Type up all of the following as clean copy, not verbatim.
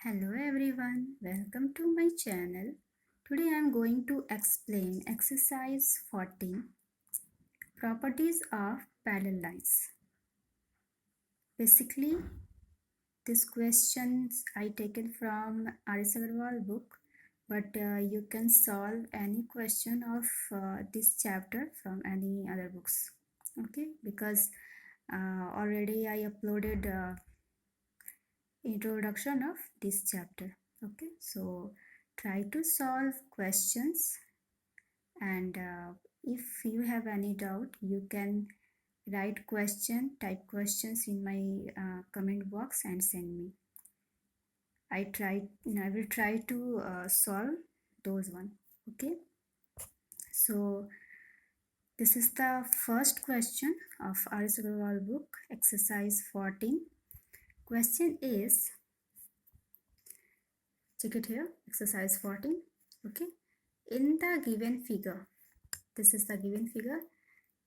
Hello everyone, welcome to my channel. Today I am going to explain exercise 14, properties of parallel lines. Basically, these questions I taken from R.S. Agarwal book, but you can solve any question of this chapter from any other books. Okay, because already I uploaded introduction of this chapter. Okay, so try to solve questions, and if you have any doubt you can type questions in my comment box and send me. I will try to solve those one. Okay, so this is the first question of R.S. Agarwal book, exercise 14. Question is, check it here, exercise 14. Okay, in the given figure, this is the given figure,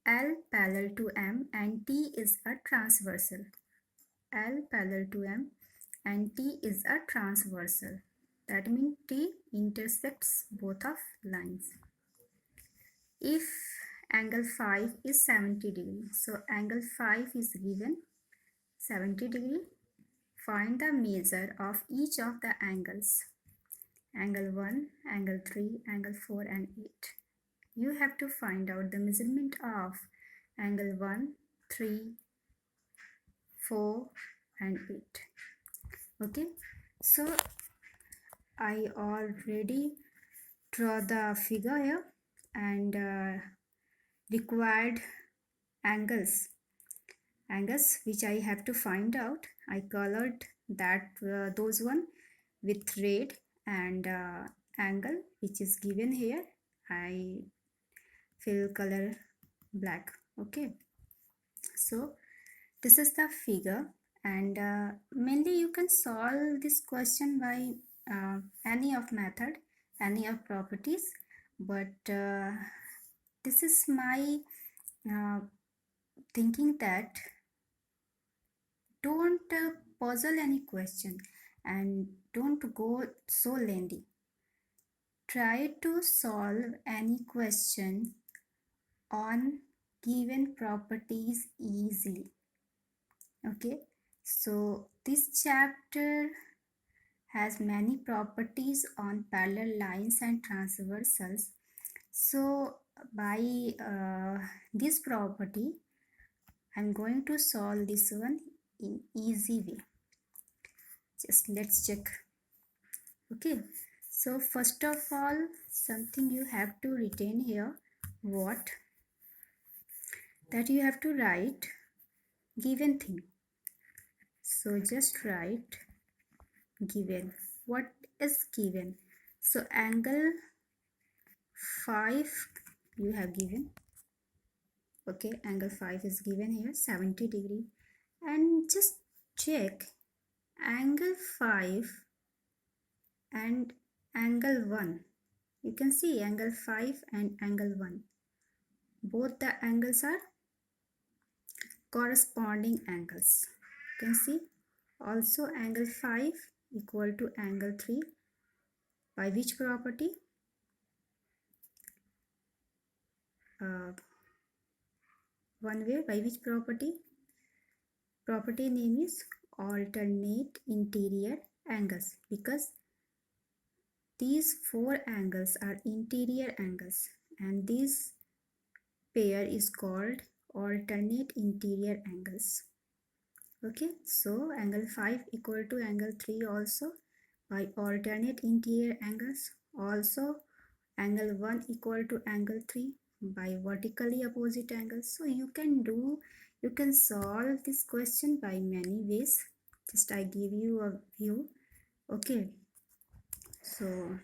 L parallel to M and T is a transversal. L parallel to M and T is a transversal. That means T intersects both of lines. If angle phi is 70 degree, so angle phi is given 70 degree. Find the measure of each of the angles. Angle 1, angle 3, angle 4 and 8. You have to find out the measurement of angle 1, 3, 4 and 8. Okay, so I already draw the figure here and required angles which I have to find out. I colored that those one with red, and angle which is given here I fill color black. Okay, so this is the figure, and mainly you can solve this question by any of method, any of properties, but this is my thinking that don't puzzle any question and don't go so lengthy. Try to solve any question on given properties easily. Okay, so this chapter has many properties on parallel lines and transversals. So by this property I'm going to solve this one in easy way. Just let's check. Okay, so first of all, something you have to retain here, what that you have to write given thing. So just write given. What is given? So angle 5 you have given. Okay, angle 5 is given here 70 degree, and just check angle 5 and angle 1. You can see angle 5 and angle 1, both the angles are corresponding angles. You can see also angle 5 equal to angle 3 by which property? One way, by which property? Property name is alternate interior angles, because these four angles are interior angles and this pair is called alternate interior angles. Okay, so angle 5 equal to angle 3 also by alternate interior angles. Also angle 1 equal to angle 3 by vertically opposite angles. So you can solve this question by many ways. Just I give you a view. Okay, so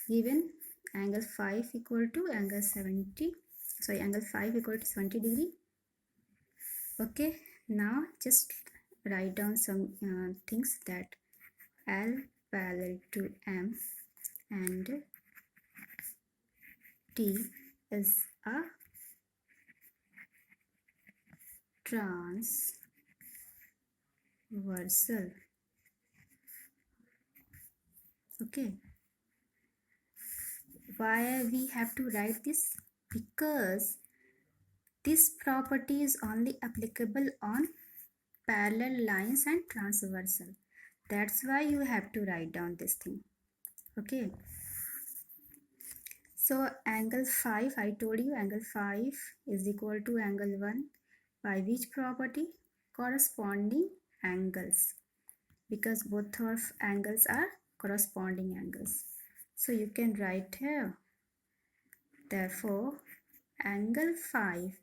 given angle 5 equal to angle 70, sorry, angle 5 equal to 70 degree. Okay, now just write down some things, that L parallel to M and T is a transversal. Okay, why we have to write this? Because this property is only applicable on parallel lines and transversal. That's why you have to write down this thing. Okay, so angle 5, I told you angle 5 is equal to angle 1 by which property? Corresponding angles, because both of angles are corresponding angles. So you can write here, therefore angle 5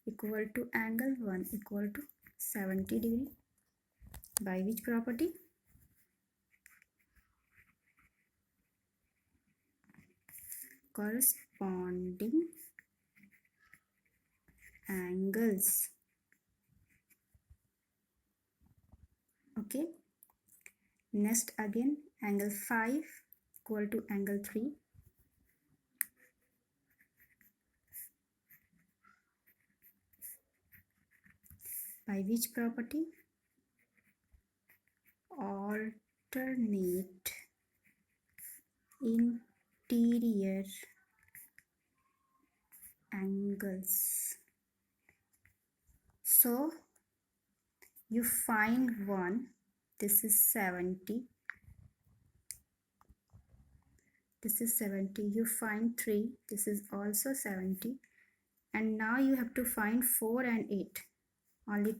equal to angle 1 equal to 70 degree by which property? Corresponding angles. Okay, next again angle 5 equal to angle 3 by which property? Alternate interior angles. So you find one, this is 70, this is 70, you find 3, this is also 70, and now you have to find 4 and 8. Only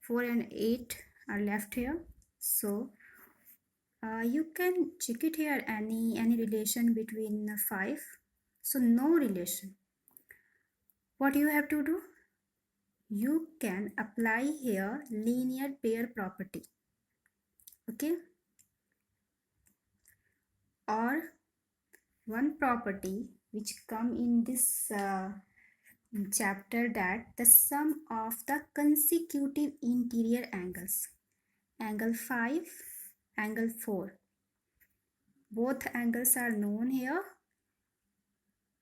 4 and 8 are left here. So you can check it here, any relation between 5. So no relation. What you have to do? You can apply here linear pair property. Okay, or one property which come in this chapter, that the sum of the consecutive interior angles, angle 5, angle 4, both angles are known here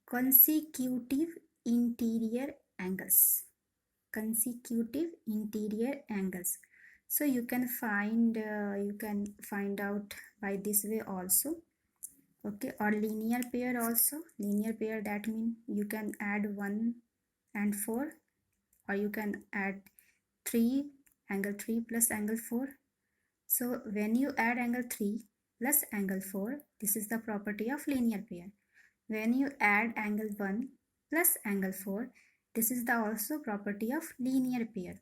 consecutive interior angles. Consecutive interior angles. So you can find out by this way also. Okay, or linear pair also. Linear pair, that means you can add 1 and 4, or you can add 3, angle 3 plus angle 4. So when you add angle 3 plus angle 4, this is the property of linear pair. When you add angle 1 plus angle 4, this is the also property of linear pair.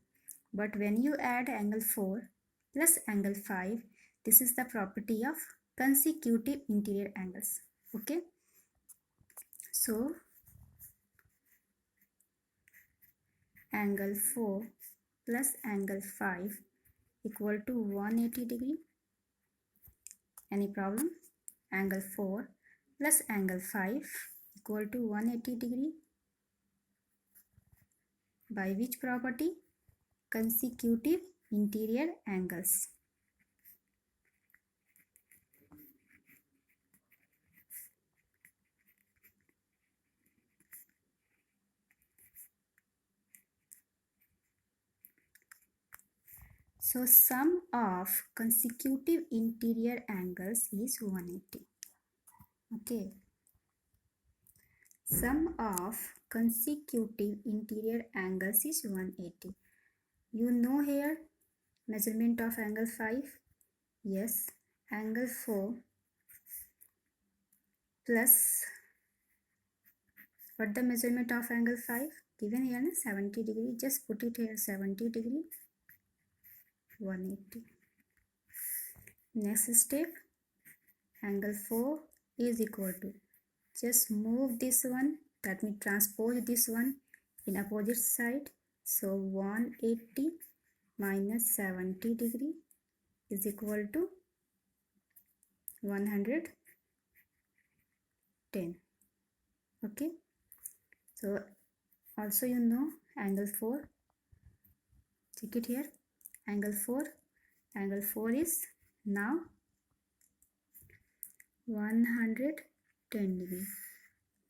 But when you add angle 4 plus angle 5, this is the property of consecutive interior angles. Okay, so angle 4 plus angle 5 equal to 180 degree. Any problem? Angle 4 plus angle 5 equal to 180 degree by which property? Consecutive interior angles. So sum of consecutive interior angles is 180. Okay. Sum of consecutive interior angles is 180. You know here measurement of angle 5? Yes. Angle 4 plus what the measurement of angle 5? Given here 70 degree. Just put it here 70 degree. 180. Next step, angle 4 is equal to, just move this one, that means transpose this one in opposite side. So 180 minus 70 degree is equal to 110. Okay, so also you know angle 4, check it here, angle 4 is now 110 degree.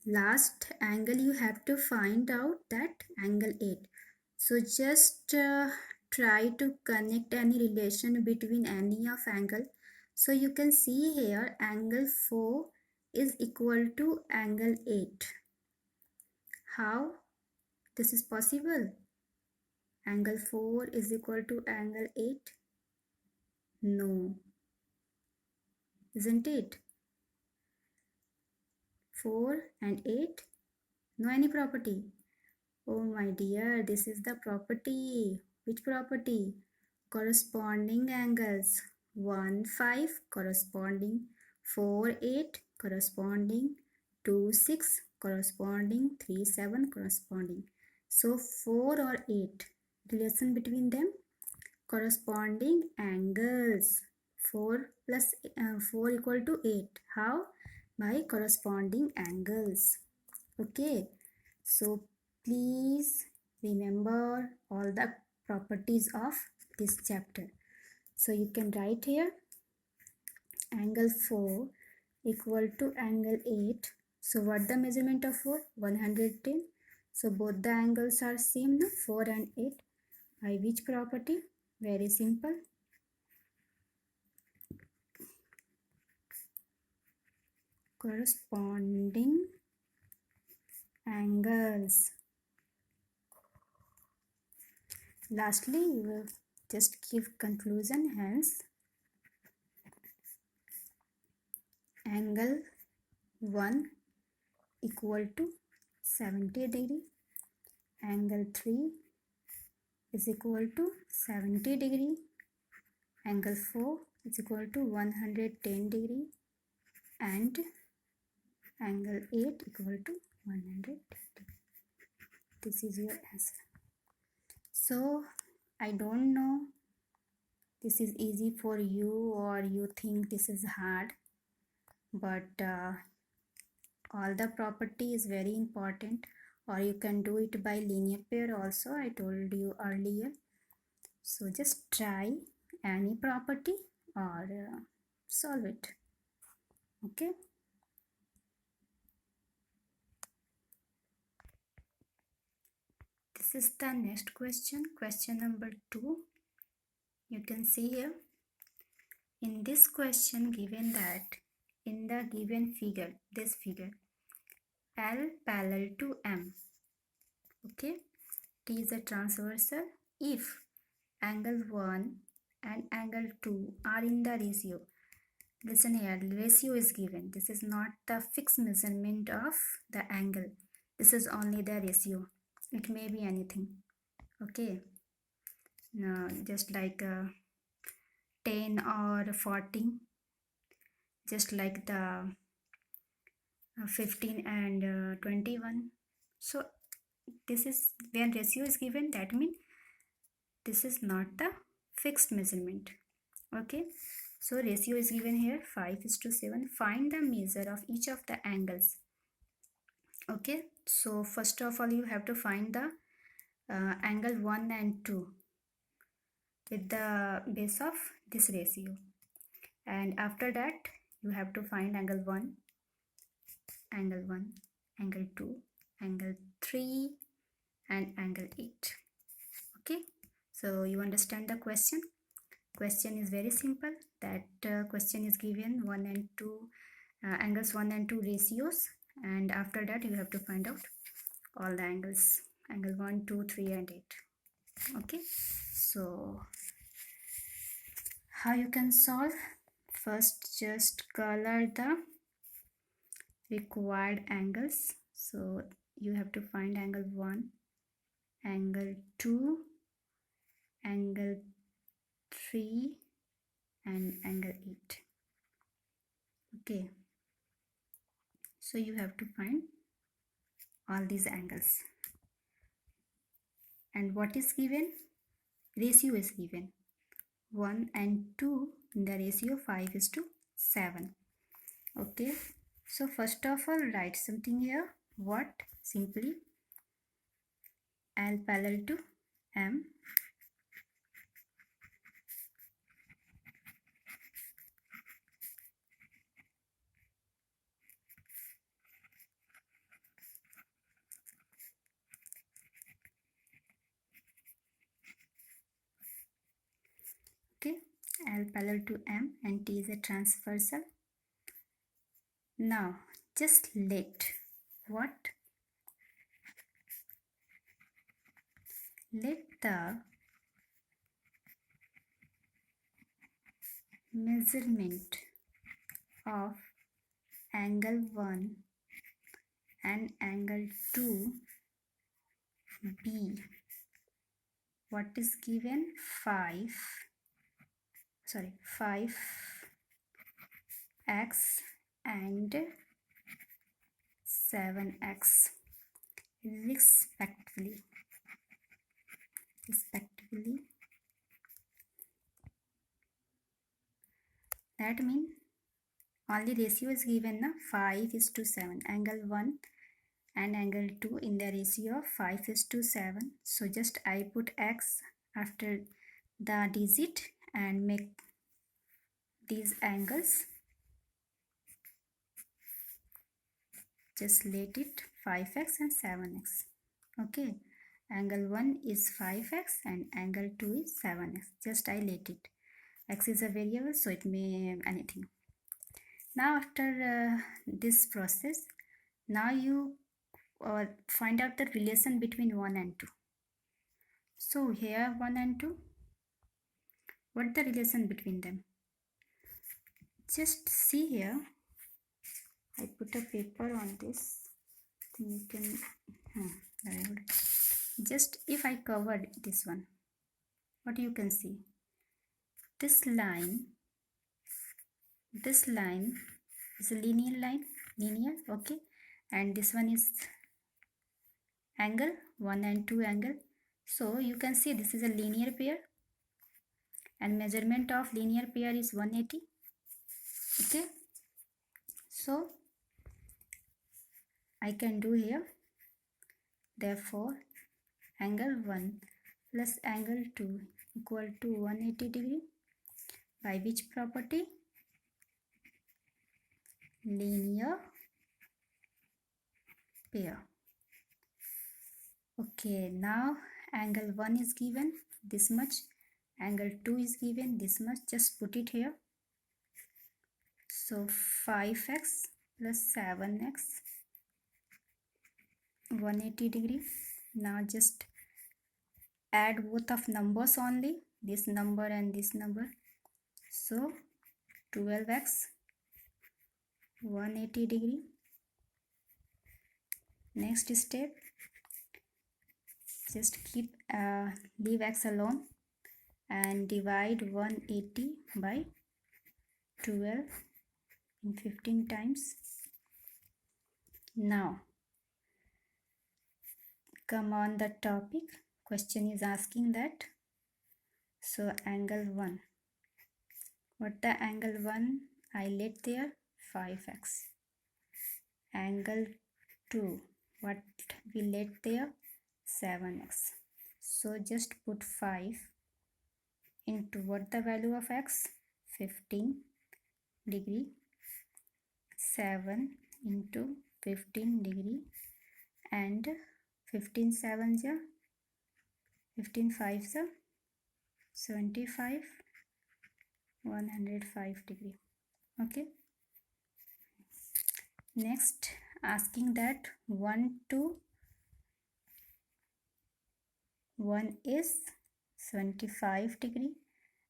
Last angle you have to find out, that angle 8. So just try to connect any relation between any of angle. So you can see here angle 4 is equal to angle 8. How this is possible? Angle 4 is equal to angle 8? No, isn't it? 4 and 8? No any property. Oh my dear, this is the property. Which property? Corresponding angles. 1, 5 corresponding, 4, 8 corresponding, 2, 6 corresponding, 3, 7 corresponding. So 4 or 8, relation between them, corresponding angles. 4 plus 4 equal to 8. How? By corresponding angles. Okay, so please remember all the properties of this chapter. So you can write here angle 4 equal to angle 8. So what the measurement of 4? 110. So both the angles are same, no? 4 and 8. By which property? Very simple. Corresponding angles. Lastly, we will just give conclusion. Hence, angle 1 equal to 70 degree, angle 3 is equal to 70 degree, angle 4 is equal to 110 degree, and angle 8 equal to 110 degree. This is your answer. So I don't know this is easy for you or you think this is hard, but all the property is very important, or you can do it by linear pair also, I told you earlier. So just try any property or solve it. Okay. This is the next question, question number 2. You can see here in this question given that in the given figure, this figure, L parallel to M, okay, T is a transversal if angle 1 and angle 2 are in the ratio. Listen here, ratio is given. This is not the fixed measurement of the angle. This is only the ratio. It may be anything. Okay. Now, just like 10 or 14. Just like the 15 and 21. So this is when ratio is given, that means this is not the fixed measurement. Okay, so ratio is given here 5:7. Find the measure of each of the angles. Okay, so first of all you have to find the angle 1 and 2 with the base of this ratio, and after that you have to find angle 1, angle 2, angle 3 and angle 8. Okay, so you understand the question. Question is very simple. That question is given 1 and 2 angles 1 and 2 ratios, and after that you have to find out all the angles, angle 1, 2, 3 and 8. Okay, so how you can solve? First just color the required angles. So you have to find angle 1, angle 2, angle 3 and angle 8. Okay, so you have to find all these angles. And what is given? Ratio is given 1 and 2 in the ratio 5:7. Okay, so first of all write something here. What? Simply L parallel to M, okay, L parallel to M and T is a transversal. Now just let the measurement of angle 1 and angle 2 be what is given 5x and 7x respectively. That means only ratio is given na 5:7. Angle 1 and angle 2 in the ratio of 5:7. So just I put x after the digit and make these angles. Just let it 5x and 7x. Okay, angle 1 is 5x and angle 2 is 7x. Just I let it. X is a variable, so it may anything. Now after this process, now you find out the relation between 1 and 2. So here 1 and 2, what the relation between them? Just see here, I put a paper on this. You can very good. Just if I covered this one, what you can see, this line is a linear, okay, and this one is angle 1 and 2 angle. So you can see this is a linear pair and measurement of linear pair is 180. Okay, so I can do here, therefore angle 1 plus angle 2 equal to 180 degree by which property? Linear pair. Okay, now angle 1 is given this much, angle 2 is given this much, just put it here. So 5x plus 7x 180 degree. Now just add both of numbers only, this number and this number. So 12x 180 degree. Next step, just leave x alone and divide 180 by 12 in 15 times. Now come on the topic, question is asking that. So angle 1, what the angle 1 I let there? 5x. Angle 2, what we let there? 7x. So just put 5 into what the value of x? 15 degree. 7 into 15 degree and 15 7s are 15 5s are 75, 105 degree. Okay, next asking that 1 to 1 is 75 degree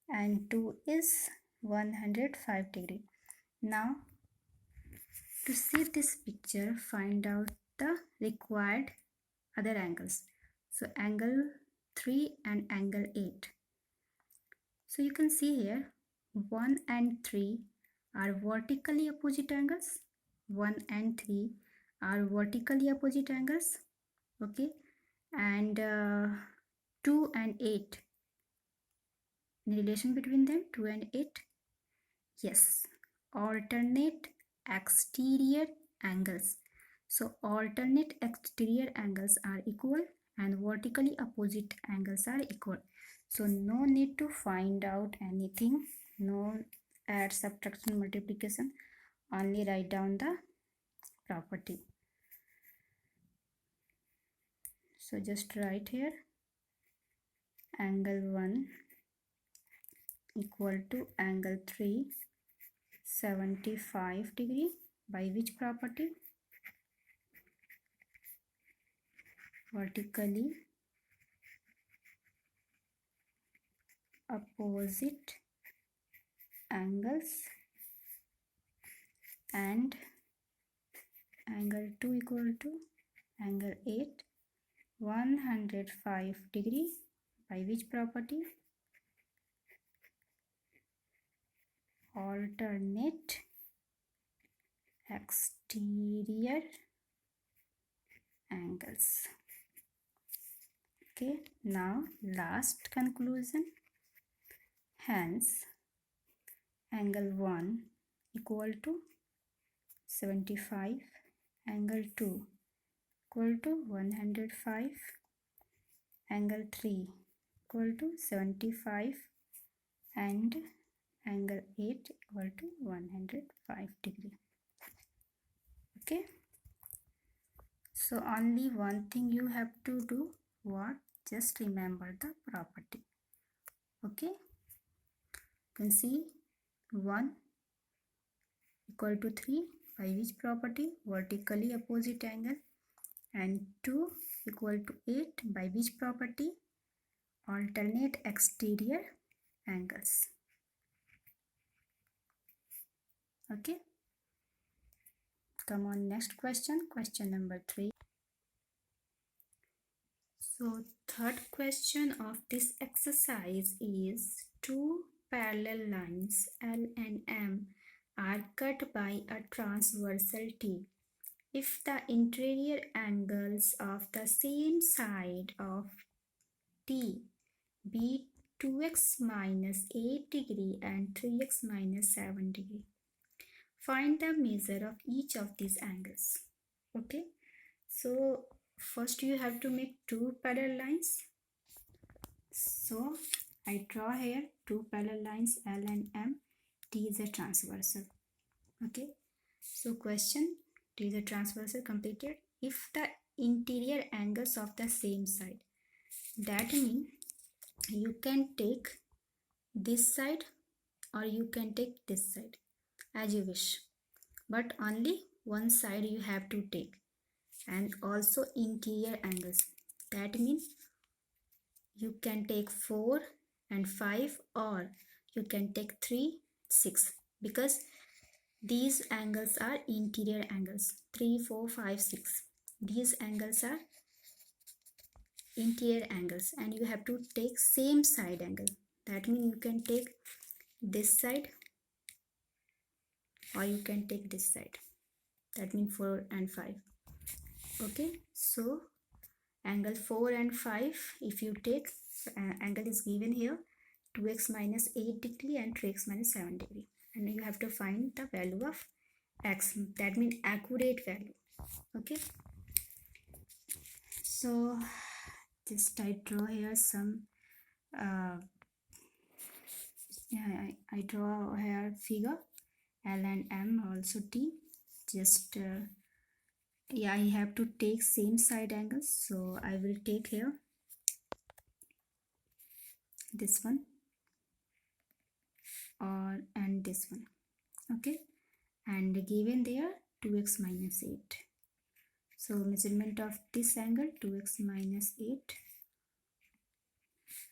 and 2 is 105 degree. Now to see this picture, find out the required other angles. So angle 3 and angle 8. So you can see here 1 and 3 are vertically opposite angles. 1 and 3 are vertically opposite angles. Okay, and 2 and 8, in relation between them, 2 and 8, yes, alternate exterior angles. So alternate exterior angles are equal and vertically opposite angles are equal. So no need to find out anything, no add, subtraction, multiplication, only write down the property. So just write here angle 1 equal to angle 3 75 degree by which property? Vertically opposite angles, and angle 2 equal to angle 8 105 degree by which property? Alternate exterior angles. Okay, now last conclusion. Hence angle 1 equal to 75, angle 2 equal to 105, angle 3 equal to 75, and angle 8 equal to 105 degree. Okay, so only one thing you have to do. What? Just remember the property. Okay, you can see 1 equal to 3 by which property? Vertically opposite angle, and 2 equal to 8 by which property? Alternate exterior angles. Okay, come on, next question, question number 3. So third question of this exercise is two parallel lines L and M are cut by a transversal T. If the interior angles of the same side of T be 2x minus 8 degree and 3x minus 7 degree, find the measure of each of these angles. Okay, so first you have to make two parallel lines. So I draw here two parallel lines L and M. T is a transversal. Okay, so question, T is a transversal completed. If the interior angles of the same side, that means you can take this side or you can take this side as you wish, but only one side you have to take. And also interior angles, that means you can take 4 and 5, or you can take 3 6, because these angles are interior angles. 3 4 5 6, these angles are interior angles, and you have to take same side angle. That means you can take this side or you can take this side. That means 4 and 5. Okay, so angle 4 and 5, if you take, angle is given here 2x minus 8 degree and 3x minus 7 degree, and you have to find the value of x, that means accurate value. Okay, so just I draw here some I draw here figure L and M, also T. Just yeah, I have to take same side angles, so I will take here this one or and this one. Okay, and given there 2x minus 8, so measurement of this angle 2x minus 8,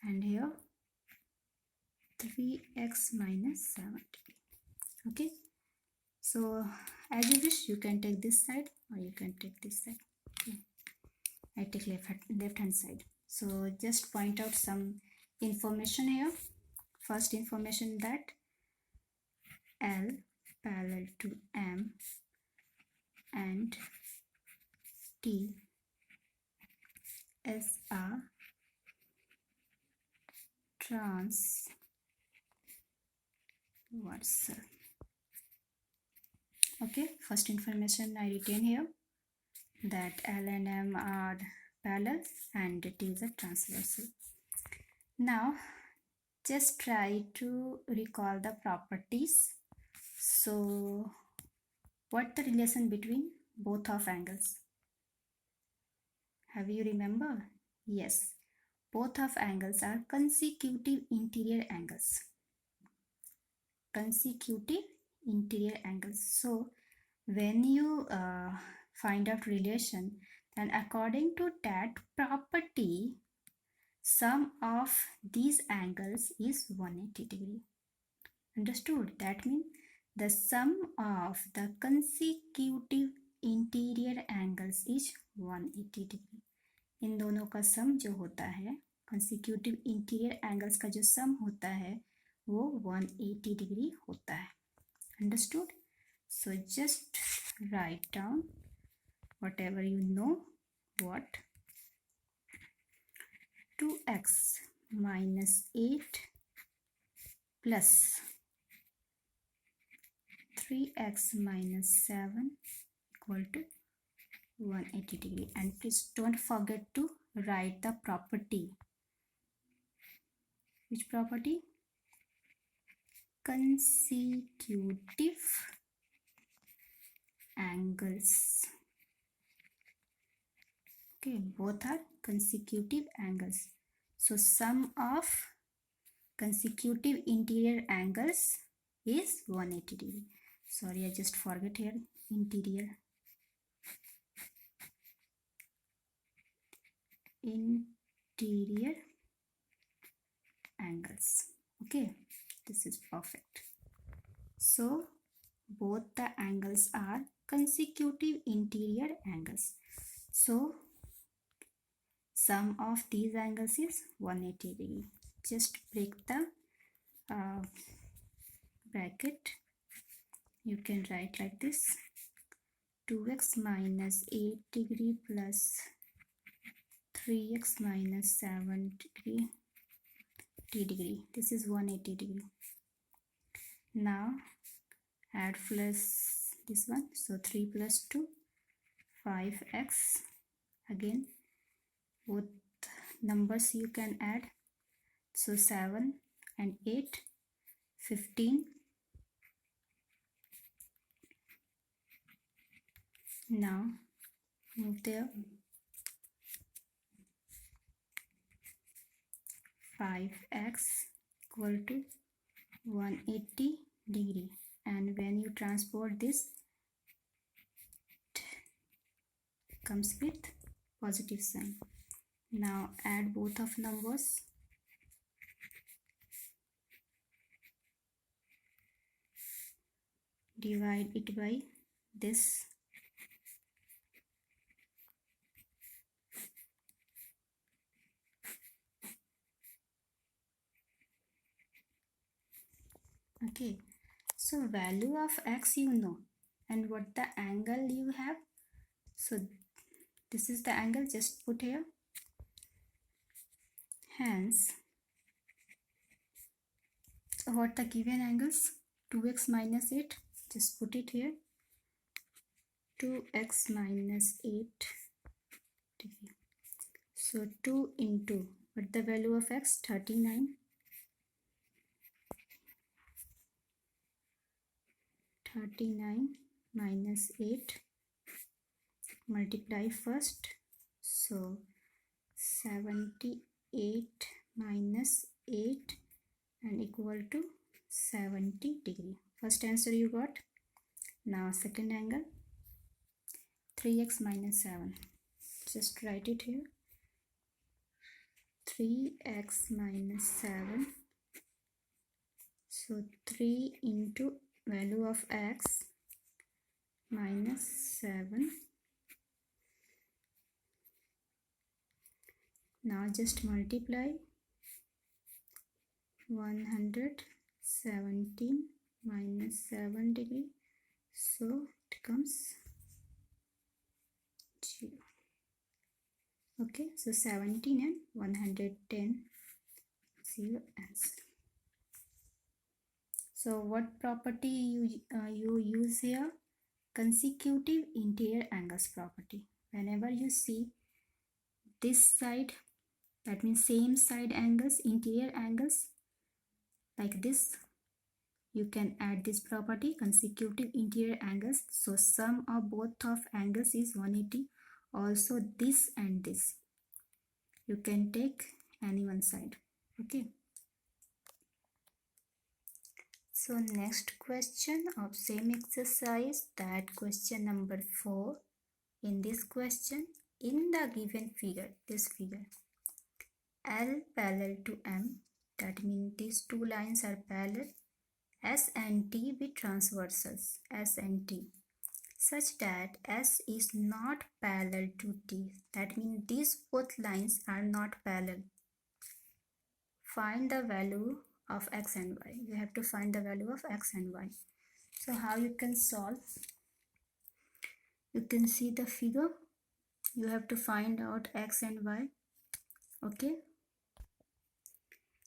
and here 3x minus 7. Okay, so as you wish, you can take this side or you can take this side. Okay, I take left hand side. So just point out some information here. First information, that L parallel to M and T is a transversal. Okay, first information I retain here, that L and M are parallel and T is a transversal. Now just try to recall the properties. So what the relation between both of angles? Have you remember? Yes, both of angles are consecutive interior angles. consecutive interior angles. So when you find out relation, then according to that property, sum of these angles is 180 degree. Understood? That means the sum of the consecutive interior angles is 180 degree. इन दोनों का सम जो होता है, consecutive interior angles का जो सम होता है वो 180 डिग्री होता है. Understood? So just write down whatever you know. What? 2x minus 8 plus 3x minus 7 equal to 180 degree. And please don't forget to write the property. Which property? Consecutive angles. Okay, both are consecutive angles. So sum of consecutive interior angles is 180 degree. Sorry, I just forget here. Interior angles. Okay, this is perfect. So both the angles are consecutive interior angles. So sum of these angles is 180 degree. Just break the bracket. You can write like this: 2x minus 8 degree plus 3x minus 7 degree degree. This is 180 degree. Now add plus this one, so 3 plus 2, 5x. Again both numbers you can add, so 7 and 8, 15. Now move there, 5x equal to 180 degree, and when you transport this, it comes with positive sign. Now add both of numbers, divide it by this, okay. So value of x you know, and what the angle you have. So this is the angle, just put here. Hence what the given angles? 2x minus 8, just put it here. 2x minus 8 degree. So 2 into what the value of x? 39. 39 minus 8, multiply first, so 78 minus 8 and equal to 70 degree. First answer you got. Now second angle, 3x minus 7, just write it here. 3x minus 7, so 3 into value of x minus 7. Now just multiply 117 minus 7 degree, so it comes 0. Okay, so 17 and 110, 0 answer. So what property you use here? Consecutive interior angles property. Whenever you see this side, that means same side angles, interior angles like this, you can add this property, consecutive interior angles. So sum of both of angles is 180. Also this and this, you can take any one side. Okay, So next question of same exercise, that question number 4. In this question, in the given figure, this figure, L parallel to M, that means these two lines are parallel, S and T be transversals, S and T, such that S is not parallel to T. That means these both lines are not parallel. Find the value of x and y. You have to find the value of x and y. So how you can solve? You can see the figure. You have to find out x and y. Okay.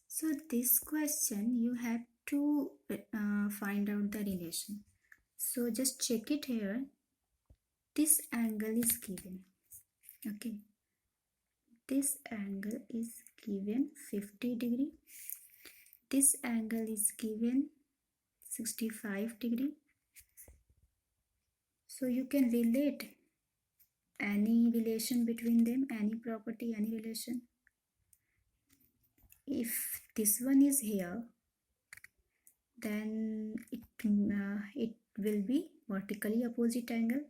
So this question you have to find out the relation. So just check it here. This angle is given. Okay. This angle is given 50 degree. This angle is given 65 degree. So you can relate any relation between them, any property, any relation. If this one is here, then it will be vertically opposite angle.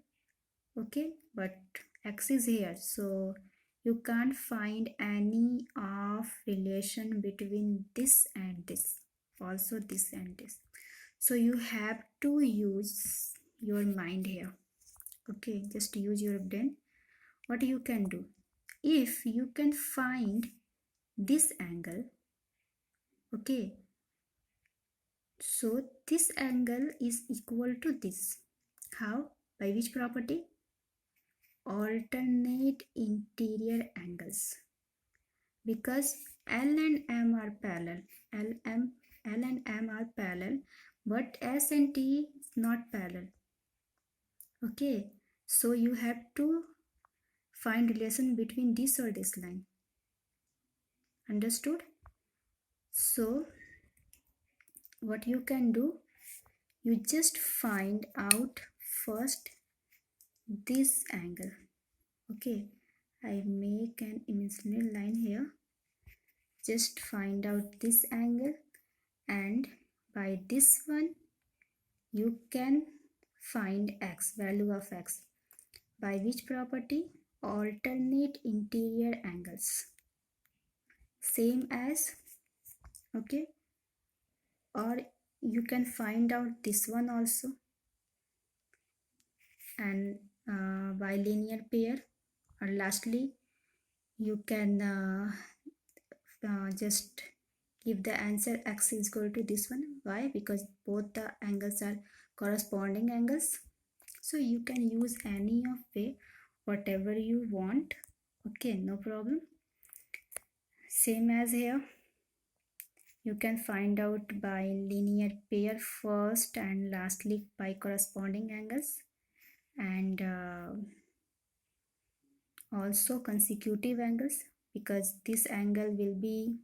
Okay, but x is here, so you can't find any of relation between this and this, also this and this. So you have to use your mind here. Okay, just use your brain. What you can do, if you can find this angle, okay, so this angle is equal to this. How? By which property? Alternate interior angles. Because L and M are parallel. L and M are parallel, but S and T is not parallel. Okay, so you have to find relation between this or this line. Understood? So what you can do, you just find out first this angle. Okay, I make an imaginary line here. Just find out this angle, and by this one you can find x, value of x. By which property? Alternate interior angles. Same as, okay, or you can find out this one also, and by linear pair, or lastly you can just give the answer x is equal to this one. Why? Because both the angles are corresponding angles. So you can use any of way, whatever you want. Okay, no problem. Same as here, you can find out by linear pair first and lastly by corresponding angles, and also consecutive angles, because this angle will be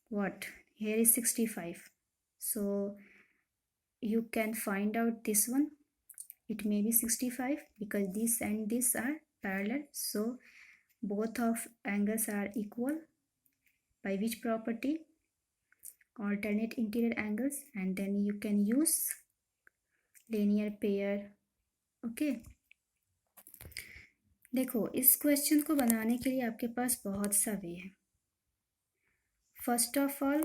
what? Here is 65. So you can find out this one. It may be 65 because this and this are parallel. So both of angles are equal. By which property? Alternate interior angles, and then you can use linear pair. Okay, देखो इस question को बनाने के लिए आपके पास बहुत सा वे है. फर्स्ट ऑफ ऑल,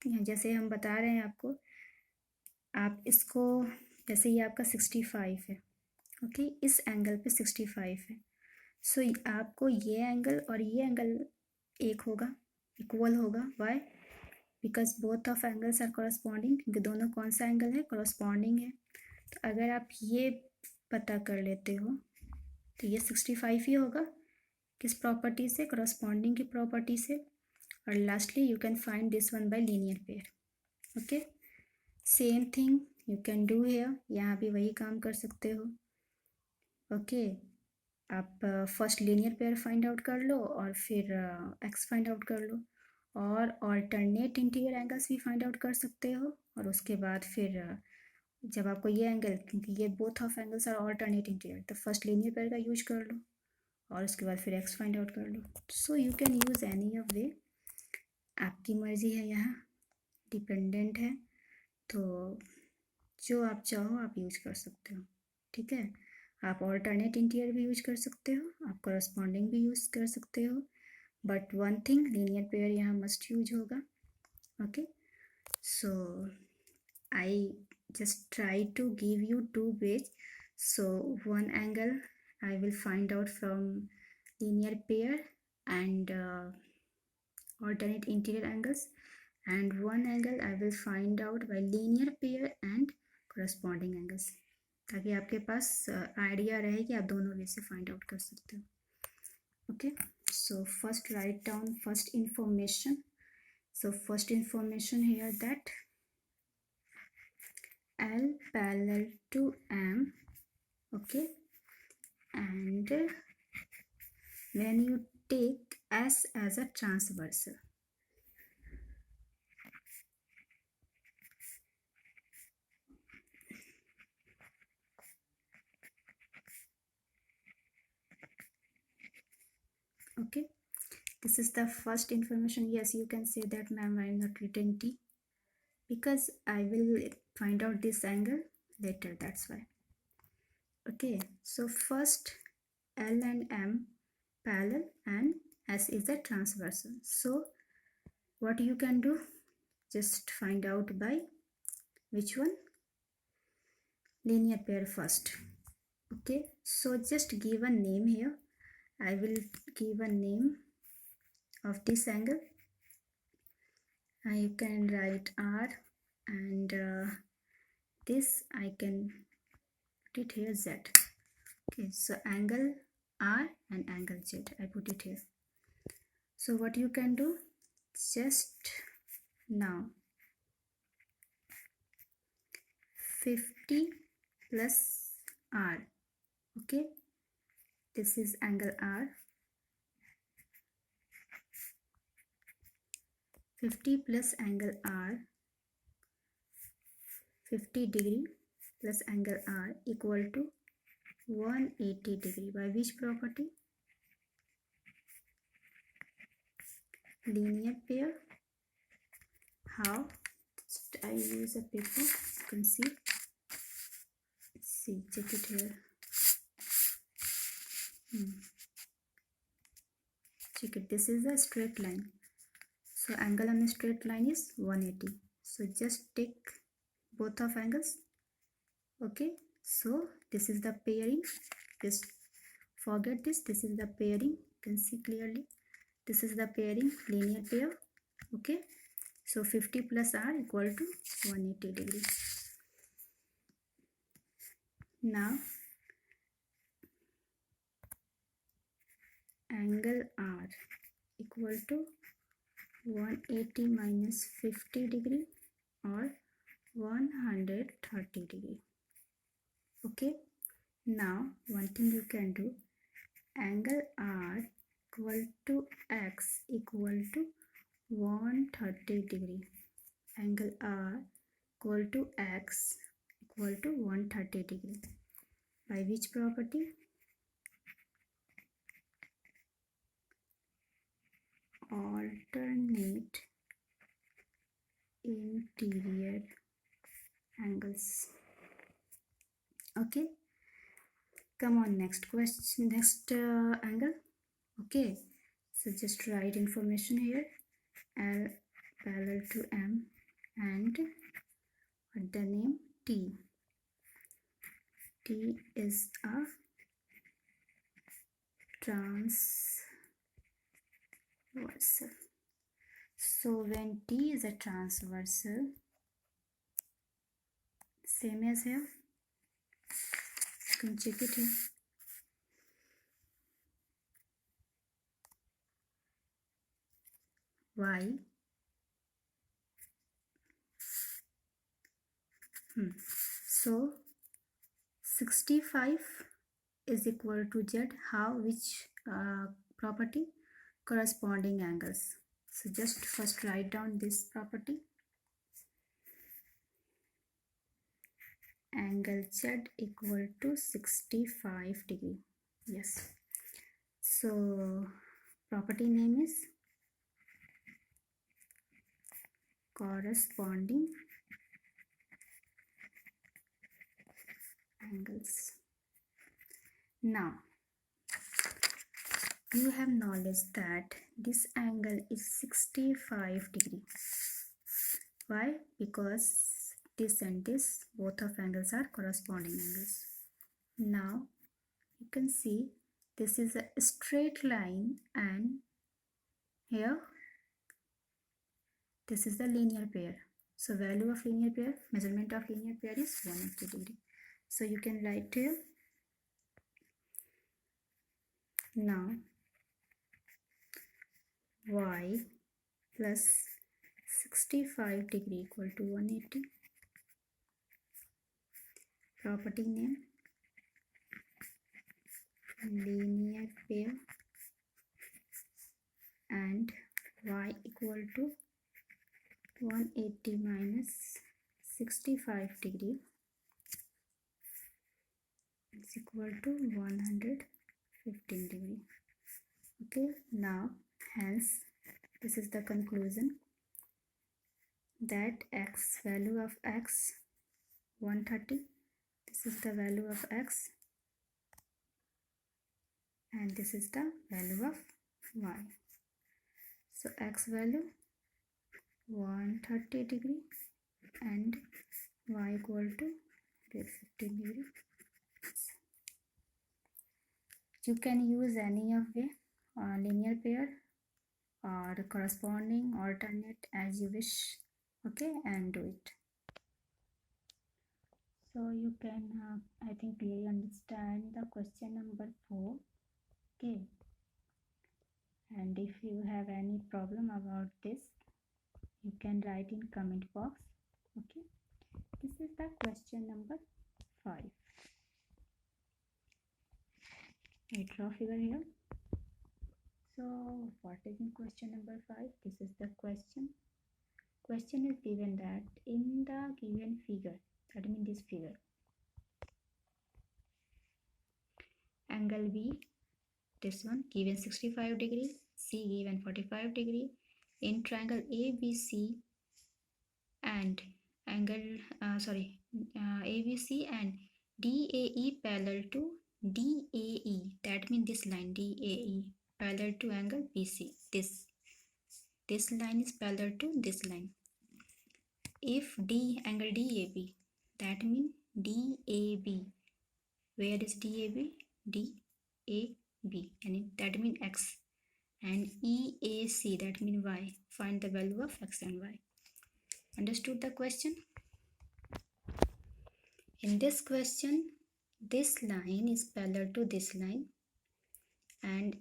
जैसे हम बता रहे हैं आपको, आप इसको, जैसे ये आपका 65 है, ओके, इस एंगल पे 65 है. सो आपको ये एंगल और ये एंगल एक होगा, इक्वल होगा. Why? Because both of angles are corresponding, क्योंकि दोनों कौन सा एंगल है? कॉरस्पॉन्डिंग है. तो अगर आप ये पता कर लेते हो तो ये 65 ही होगा. किस प्रॉपर्टी से? कॉरस्पॉन्डिंग की प्रॉपर्टी से. और lastly you can find this one by linear pair. Okay, same thing you can do here. यहाँ भी वही काम कर सकते हो. ओके, आप first linear pair find out कर लो और फिर एक्स फाइंड आउट कर लो, और ऑल्टरनेट इंटीरियर एंगल्स भी फाइंड आउट कर सकते हो. और उसके बाद फिर जब आपको ये एंगल, क्योंकि ये both of angles are alternate interior, तो फर्स्ट लीनियर पेयर का यूज कर लो और उसके बाद फिर एक्स फाइंड आउट कर लो. So you can use any of way. आपकी मर्जी है यहाँ. डिपेंडेंट है, तो जो आप चाहो आप यूज कर सकते हो, ठीक है। आप ऑल्टरनेट इंटीरियर भी यूज कर सकते हो, आप करस्पॉन्डिंग भी यूज कर सकते हो, but one thing, linear pair यहाँ मस्ट यूज होगा, okay. So I just try to give you two ways. So one angle I will find out from linear pair and alternate interior angles, and one angle I will find out by linear pair and corresponding angles, ताकि आपके पास idea रहे कि आप दोनों वे से find out कर सकते हो, okay. So first write down first information. So first information here that L parallel to M, okay, and when you take S as a transversal, okay, this is the first information. Yes, you can say that, ma'am, I am not written T because I will find out this angle later, that's why. Okay, so first L and M parallel and S is a transversal. So what you can do, just find out by which one, linear pair first, okay. So just give a name here. I will give a name of this angle. I can write R, and this I can put it here Z. Okay, so angle R and angle Z, I put it here. So what you can do, just now 50 plus R, okay, this is angle R, 50 plus angle R, 50 degree plus angle R equal to 180 degree by which property? Linear pair. How? Just I use a paper, you can see. See, check it here. Check it, this is a straight line. So angle on a straight line is 180. So just take both of angles, okay. So this is the pairing, just forget this, this is the pairing, you can see clearly, this is the pairing, linear pair, okay. So 50 plus R equal to 180 degree. Now angle R equal to 180 minus 50 degree or 130 degree, okay. Now one thing you can do, angle R equal to X equal to 130 degree, angle R equal to X equal to 130 degree by which property? Alternate interior angles, okay. Come on, next question, next angle, okay. So just write information here, L parallel to M and what the name, T. T is a transversal. So when T is a transversal, same as here, you can check it here. Y so 65 is equal to Z. How? Which property? Corresponding angles. So just first write down this property. Angle Z equal to 65 degree. Yes. So property name is corresponding angles. Now you have knowledge that this angle is 65 degree. Why? Because this and this, both of angles are corresponding angles. Now you can see this is a straight line, and here this is the linear pair. So value of linear pair, measurement of linear pair is 180 degree. So you can write here. Now y plus 65 degree equal to 180. Property name linear pair, and y equal to 180 minus 65 degree is equal to 115 degree. Okay, now hence this is the conclusion that x, value of x 130, this is the value of x, and this is the value of y. So x value 130 degree and y equal to 115 degree. You can use any of the linear pair or corresponding, alternate, as you wish. Okay, and do it. So you can I think clearly understand the question number 4. Okay, and if you have any problem about this, you can write in comment box. Okay, this is the question number 5. I draw figure here. So what is in question number 5? This is the question. Question is given that in the given figure, that means this figure, angle B, this one given 65 degree, C given 45 degree, in triangle ABC and angle ABC and DAE parallel to DAE, that means this line DAE parallel to angle BC. This line is parallel to this line. If angle DAB, that means DAB, where is DAB? DAB, and that means x, and EAC, that means y. Find the value of x and y. Understood the question? In this question, this line is parallel to this line, and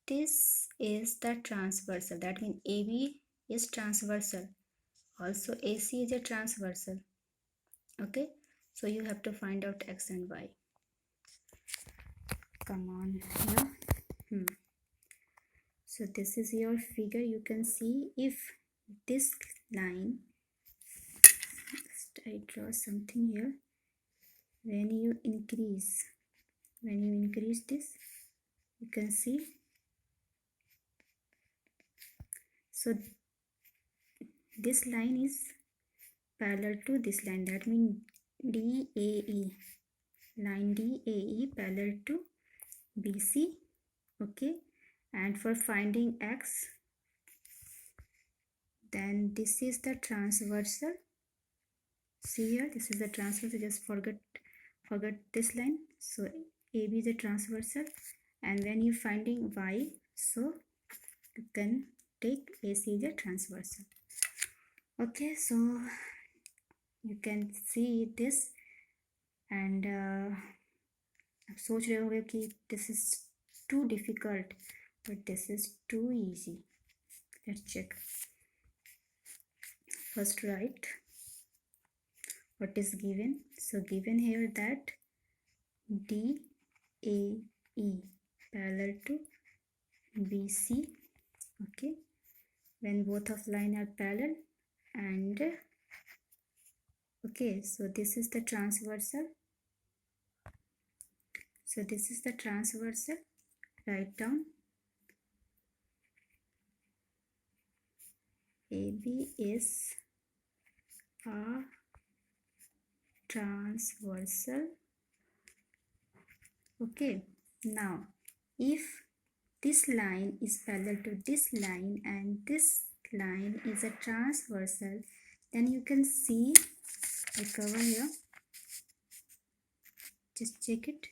this is the transversal. That means AB is transversal. Also AC is a transversal. Okay, so you have to find out x and y. Come on here. So this is your figure. You can see if this line, I draw something here. When you increase this, you can see. So this line is parallel to this line. That means DAE, line DAE parallel to BC. Okay, and for finding x, then this is the transversal. See here, this is the transversal. Just forget this line. So AB is a transversal, and when you finding y, so you can take AC is a transversal. Okay, so you can see this, and आप सोच रहे होंगे कि this is too difficult, but this is too easy. Let's check. First write what is given. So given here that DAE parallel to BC. Okay, when both of line are parallel, and okay, so this is the transversal. So this is the transversal. Write down AB is a transversal. Okay, now if this line is parallel to this line and this line is a transversal, then you can see, I cover here, just check it.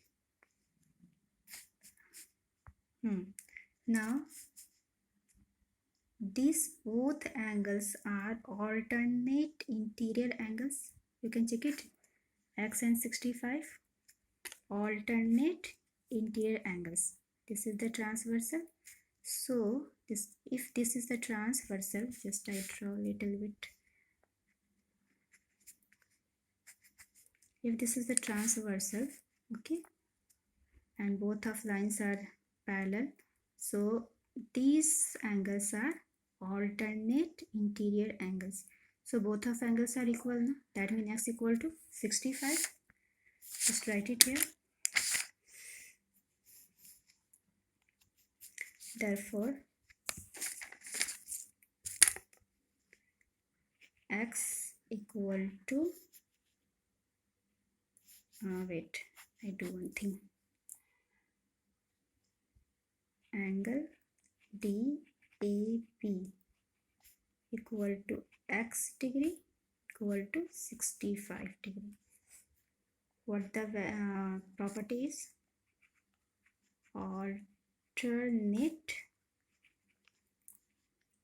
Now these both angles are alternate interior angles. You can check it, x and 65, alternate interior angles. This is the transversal. So this, if this is the transversal, just I draw a little bit. If this is the transversal, okay, and both of lines are parallel, so these angles are alternate interior angles. So both of angles are equal now. That means x equal to 65. Just write it here. Therefore, x equal to, wait, I do one thing. Angle DAP equal to x degree equal to 65 degree. What the property is? Alternate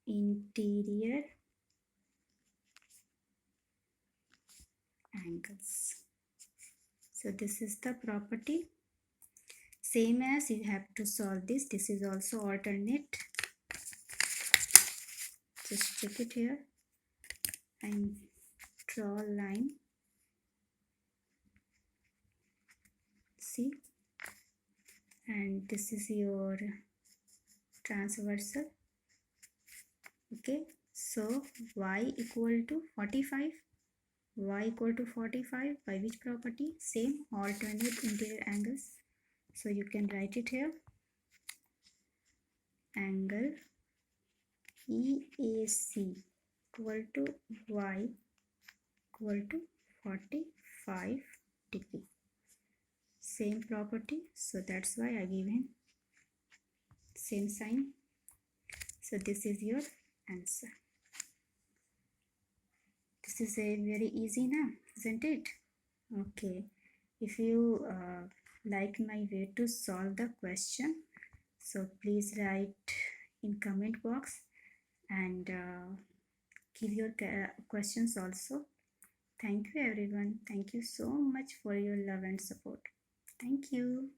interior angles. So this is the property. Same as you have to solve this. This is also alternate. Just check it here and draw a line. See, and this is your transversal. Okay, so y equal to 45. Y equal to 45 by which property? Same, alternate interior angles. So you can write it here. Angle EAC equal to y equal to 45 degree. Same property, so that's why I given same sign. So this is your answer. This is a very easy now, isn't it? Okay, if you like my way to solve the question, so please write in comment box and give your questions also. Thank you everyone. Thank you so much for your love and support. Thank you.